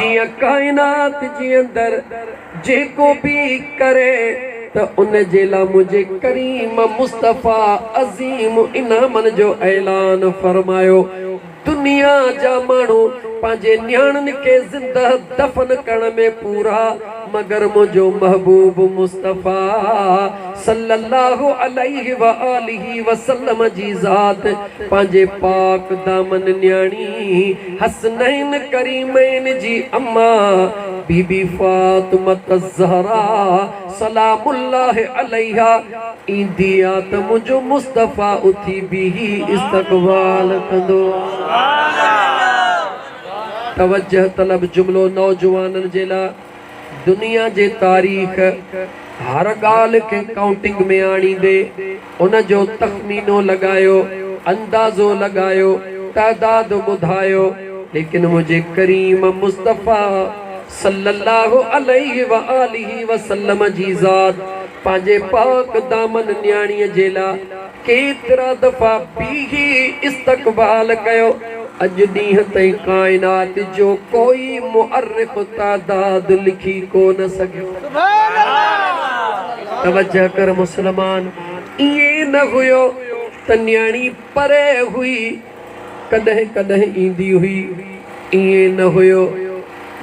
जिया कायनात जे अंदर जेको भी करे तो उन जेला मुझे करीम मुस्तफा अजीम इनामन जो ऐलान फरमायो। दुनिया जा मानू पांजे न्याणन के जिंदा दफन करण में पूरा, मगर मुझो महबूब मुस्तफा सल्लल्लाहु अलैहि व आलिहि वसल्लम जी जात पांजे पाक दामन न्याणी हसनैन करीमैन जी अम्मा बीबी फातिमा ज़हरा सलामुल्लाह अलैहा इंदिया त मुझो मुस्तफा उथी भी इस्तकबाल कंदो। तवज्जह तलब जुमलो नौजवानन जेला दुनिया जे तारीख हर गाल के काउंटिंग में आनी दे, उन जो तखमीनो लगायो, अंदाजो लगायो, तादाद बुधायो, लेकिन मुझे करीम मुस्तफा सल्लल्लाहु अलैहि व आलिहि वसल्लम जी जात पांजे पाक दामन न्याणी जेला केतरा दफा भी इस्तकबाल कयो। अज दीह तई कायनात जो कोई मुअर्रिख तादाद लिखी को न सके। तवज्जह कर मुसलमान, ये न हुयो त न्याणी परे हुई कदह कदह ईंदी हुई, ये न हुयो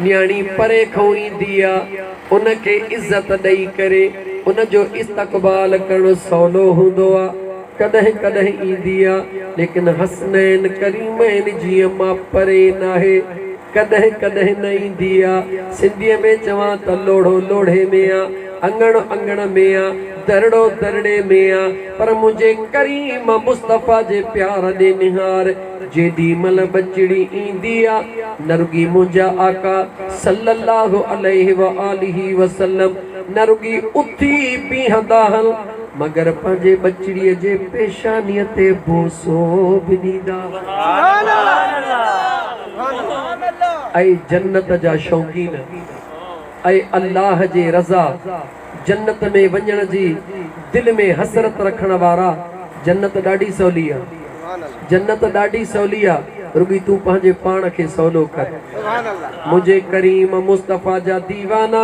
न्याणी परे खां ईंदी आ उनके इज्जत ॾेई करे उन जो इस्तकबाल करणु सवलो हूंदो आ। कदह कदह ईंदी आ लेकिन हसनैन करीमैन जी अम्मा परे नाहे, कदह कदह न ईंदी आ। सिंधीअ में चवां त लोढ़ो लोढ़े में आ, अंगण अंगण में आ, दरड़ो दरड़े में आ, पर मुझे करीम मुस्तफा जे प्यार दे निहार जेदी मल बचड़ी ईंदी आ नरुगी मुंजा आका सल्लल्लाहु अलैहि व आलिहि वसल्लम नरुगी उथी बीहंदा हल, मगर पंहिंजे बचड़ीअ जे पेशानीअ ते बोसो बि ॾींदा। ऐं जन्नत जा शौक़ीन, ऐं अल्लाह जे रज़ा जन्नत में वञण जी दिल में हसरत रखण वारा, जन्नत ॾाढी सवली आहे, जन्नत ॾाढी सवली आहे, रुगी तू पंहिंजे पाण खे सवलो कर। मुझे करीम मुस्तफा जा दीवाना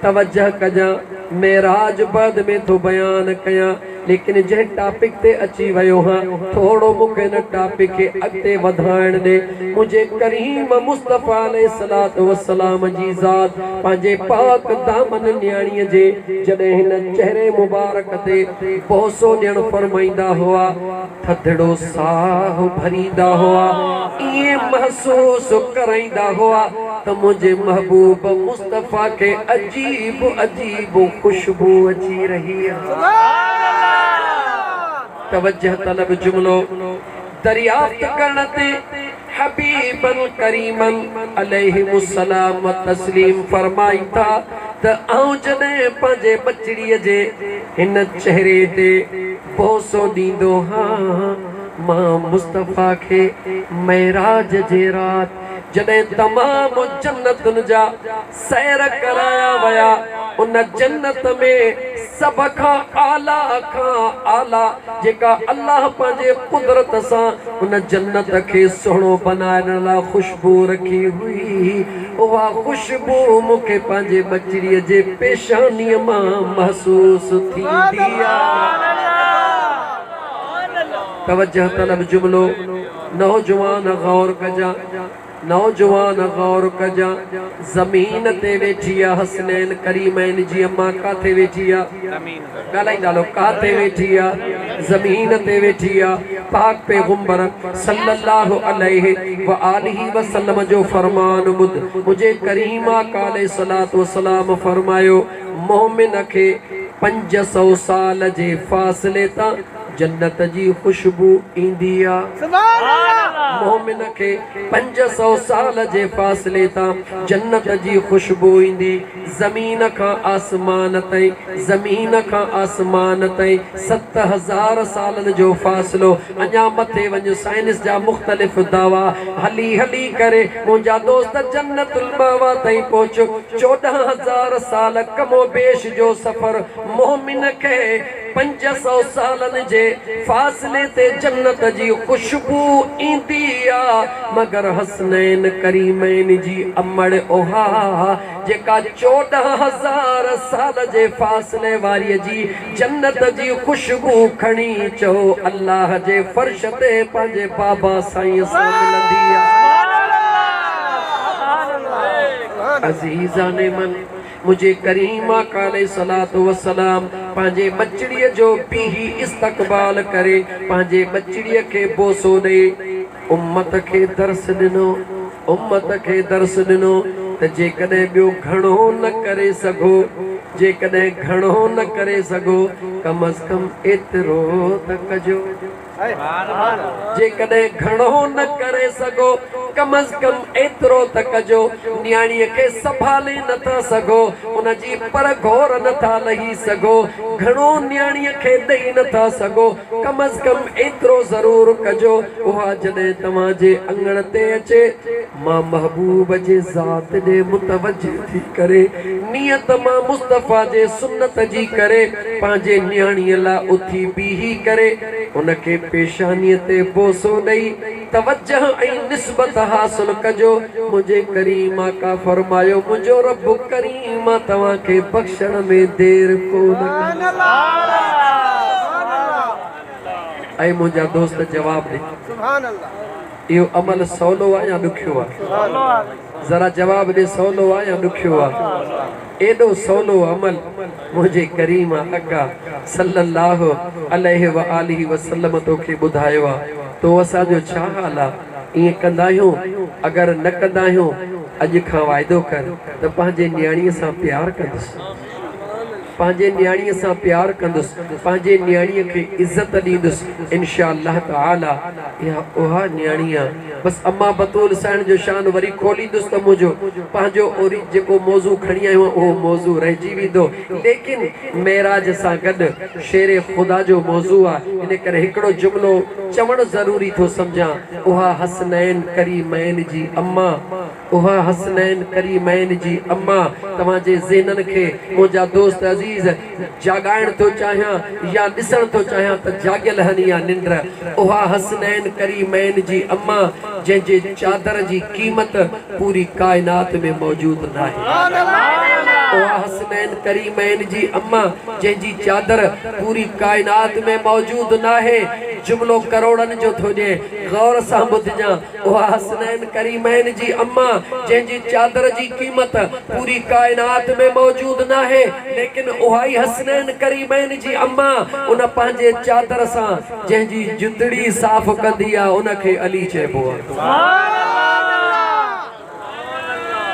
तवज्जह कजा, मेराज बाद में तो बयान कया, लेकिन जै टॉपिक ते अची वयो हां थोड़ो मुखे न टॉपिक के अगते वधाइण दे। मुझे करीम मुस्तफा अलैहिस्सलातु वस्सलाम जी जात पांजे पाक दामन न्याणीअ जे जॾहिं हिन चेहरे मुबारक ते बोसो ॾियण फरमाईंदा हुआ, थधड़ो साह भरींदा हुआ, ये महसूस कराईंदा हुआ त मुझे महबूब मुस्तफा के अजीब अजीब खुशबू अची रही है। तवज्जह तलब जुमलो दरियाफ्त करते हबीबन करीमन अलैहिमुस्सलाम व तस्लीम फरमाई था त आऊं जॾहिं पंहिंजे बचड़ीअ जे हिन चेहरे ते बोसो ॾींदो हां, मां मुस्तफा के मेराज जे रात जॾहिं तमाम जन्नतुनि जा सैर कराया वया, उन जन्नत में सब खां आला जेका अल्लाह पंहिंजे कुदरत सां उन जन्नत खे सुहिणो बनाइण लाइ खुशबू रखी हुई, उहा खुशबू मूंखे पंहिंजे बचड़ीअ जे पेशानीअ मां महसूस थींदी आहे। तवज्जह तलब जुमलो नौजवान गौर कजा, नौजवान गौर कजा, जमीन ते वेठी आ हसनैन करीमैन जी अम्मा काथे वेठी आ, ॻाल्हाईंदा हलो काथे वेठी आ, जमीन ते वेठी आ। पाक पैगंबर सल्लल्लाहु अलैहि व आलिहि वसल्लम जो फरमान ॿुध, मुझे करीम आका अलैहिस्सलातु वस्सलाम फरमायो, मोमिन खे 500 साल जे फासले तां जन्नत जी खुशबू ईंदी आ। मोमिन खे 500 साल जे फासले तां जन्नत जी खुशबू ईंदी। ज़मीन खां आसमान ताईं, ज़मीन खां आसमान ताईं 7000 सालनि जो फ़ासिलो, अञा मथे वञ साइंस जा मुख़्तलिफ़ दावा हली हली करे मुंहिंजा दोस्त जन्नतुल मावा ताईं पहुचो। 14000 साल कमो बेश जो सफ़र मोमिन खे 500 सालन जे फासले ते जन्नत जी खुशबू ईंदी आ मगर हसनैन करीमैन जी अमड़ ओहा जेका 14,000 साल जे फासले वारी जी जन्नत जी खुशबू खणी चो अल्लाह जे फर्श ते पंहिंजे बाबा साईं सां मिलंदी आ। अज़ीज़ाने मन मुझे करीम आका अलैहिस्सलातु वस्सलाम पंहिंजे बचड़ीअ जो पीही इस्तक़बाल करे पंहिंजे बचड़ीअ खे बोसो ॾे उम्मत खे दर्स ॾिनो उम्मत खे दर्स ॾिनो त जेकॾहिं ॿियो घणो न करे सघो जेकॾहिं घणो न करे सघो कम अज़ कम एतिरो त कजो जेकॾहिं घणो न करे सघो कम अज़ कम एतिरो त कजो न्याणीअ खे संभाले नथा सघो उनजी पर घोर नथा लही सघो घणो न्याणीअ खे ॾेई नथा सघो कम अज़ कम एतिरो ज़रूर कजो उहा जॾहिं तव्हांजे अंगण ते अचे मां महबूब जे ज़ात ॾे मुतवजह थी करे नियत मां मुस्तफ़ा जे सुन्नत जी करे पंहिंजे न्याणीअ लाइ उथी बीही करे उनखे पेशानीअ ते बोसो ॾेई तवज्जह ऐं निस्बत हासिल कजो मुझे करीम आका फरमायो मुझो रब करीम तव्हांखे बख्शण में देर कोन ऐं मुंहिंजा दोस्त जवाब ॾे सुभान अल्लाह इहो अमल सवलो आहे या ॾुखियो आहे जरा जवाब ॾे सवलो आहे या ॾुखियो आहे एॾो सवलो अमल मुझे करीम आका सल्लल्लाहु अलैहि व आलिहि वसल्लम तोखे ॿुधायो आहे तो असांजो छा हाल आहे ईअं कंदा आहियूं अगरि न कंदा आहियूं अॼु खां वाइदो कर त पंहिंजे न्याणीअ सां प्यार कंदुसि पंहिंजे न्याणीअ सां प्यार कंदुसि पंहिंजे न्याणीअ खे इज़त ॾींदुसि इंशा अल्लाह ताला इहा उहा न्याणी आहे बसि अम्मा बतूल साइण जो शान वरी खोलींदुसि त मुंहिंजो पंहिंजो ओरी जेको मौज़ू खणी आयो उहो मौज़ू रहिजी वेंदो लेकिन मेराज सां गॾु शेरे ख़ुदा जो मौज़ू आहे इन करे हिकिड़ो जुमिलो चवणु ज़रूरी थो सम्झां उहा हसनैन करीमैन जी अम्मा उहा हसनैन करीमैन जी अम्मा तव्हांजे ज़हननि खे मुंहिंजा दोस्त अज़ीज़ जाॻाइण थो चाहियां या ॾिसण थो चाहियां त जाॻियल हनी आहे निंड उहा हसनैन करीमैन जी अम्मा जंहिंजे चादर जी क़ीमत पूरी काइनात में मौजूद नाहे उहा हसनैन करीमैन जी अम्मा जंहिंजी चादर पूरी काइनात में मौजूद नाहे जुमिलो करोड़नि जो थो ॾिए गौर सां ॿुधजां उहा हसनैन करीमैन जी अम्मा जंहिंजी चादर जी क़ीमत पूरी काइनात में मौजूद नाहे लेकिन उहा ई हसनैन करीमैन जी अम्मा उन पंहिंजे चादर सां जंहिंजी जुतड़ी साफ़ कंदी आहे उनखे अली चइबो आहे